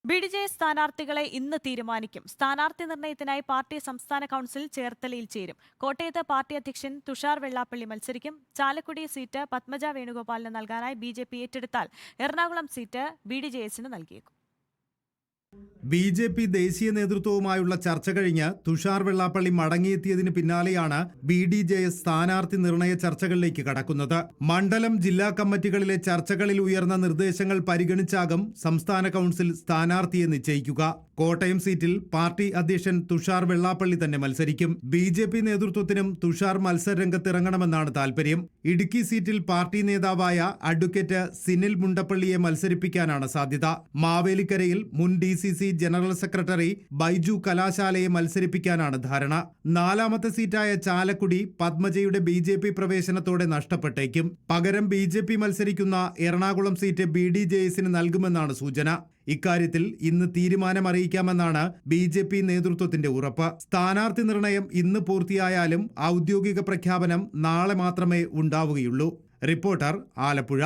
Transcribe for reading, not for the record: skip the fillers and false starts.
ബി.ഡി.ജെ.എസ് സ്ഥാനാർത്ഥികളെ ഇന്ന് തീരുമാനിക്കും. സ്ഥാനാർത്ഥി നിർണയത്തിനായി പാർട്ടി സംസ്ഥാന കൗൺസിൽ ചേർത്തലയിൽ ചേരും. കോട്ടയത്ത് പാർട്ടി അധ്യക്ഷൻ തുഷാർ വെള്ളാപ്പള്ളി മത്സരിക്കും. ചാലക്കുടി സീറ്റ് പത്മജ വേണുഗോപാലിന് നൽകാനായി ബി.ജെ.പി ഏറ്റെടുത്താൽ എറണാകുളം സീറ്റ് ബി.ഡി.ജെ.എസിന് നൽകിയേക്കും. ബി.ജെ.പി ദേശീയ നേതൃത്വവുമായുള്ള ചർച്ച കഴിഞ്ഞ് തുഷാർ വെള്ളാപ്പള്ളി മടങ്ങിയെത്തിയതിന് പിന്നാലെയാണ് ബി.ഡി.ജെ.എസ് സ്ഥാനാർത്ഥി നിർണയ ചർച്ചകളിലേക്ക് കടക്കുന്നത്. മണ്ഡലം ജില്ലാ കമ്മിറ്റികളിലെ ചർച്ചകളിൽ ഉയർന്ന നിർദ്ദേശങ്ങൾ പരിഗണിച്ചാകും സംസ്ഥാന കൗൺസിൽ സ്ഥാനാർത്ഥിയെ നിശ്ചയിക്കുക. കോട്ടയം സീറ്റിൽ പാർട്ടി അധ്യക്ഷൻ തുഷാർ വെള്ളാപ്പള്ളി തന്നെ മത്സരിക്കും. ബി.ജെ.പി നേതൃത്വത്തിനും തുഷാർ മത്സരരംഗത്തിറങ്ങണമെന്നാണ് താൽപര്യം. ഇടുക്കി സീറ്റിൽ പാർട്ടി നേതാവായ അഡ്വക്കേറ്റ് സിനിൽ മുണ്ടപ്പള്ളിയെ മത്സരിപ്പിക്കാനാണ് സാധ്യത. മാവേലിക്കരയിൽ മുൻ DCC ജനറൽ സെക്രട്ടറി ബൈജു കലാശാലയെ മത്സരിപ്പിക്കാനാണ് ധാരണ. നാലാമത്തെ സീറ്റായ ചാലക്കുടി പത്മജയുടെ ബി.ജെ.പി പ്രവേശനത്തോടെ നഷ്ടപ്പെട്ടേക്കും. പകരം ബി.ജെ.പി മത്സരിക്കുന്ന എറണാകുളം സീറ്റ് ബി.ഡി.ജെ.എസിന് നൽകുമെന്നാണ് സൂചന. ഇക്കാര്യത്തിൽ ഇന്ന് തീരുമാനമറിയിക്കാമെന്നാണ് ബി.ജെ.പി നേതൃത്വത്തിന്റെ ഉറപ്പ്. സ്ഥാനാർത്ഥി നിർണയം ഇന്ന് പൂർത്തിയായാലും ഔദ്യോഗിക പ്രഖ്യാപനം നാളെ മാത്രമേ ഉണ്ടാവുകയുള്ളൂ. റിപ്പോർട്ടർ, ആലപ്പുഴ.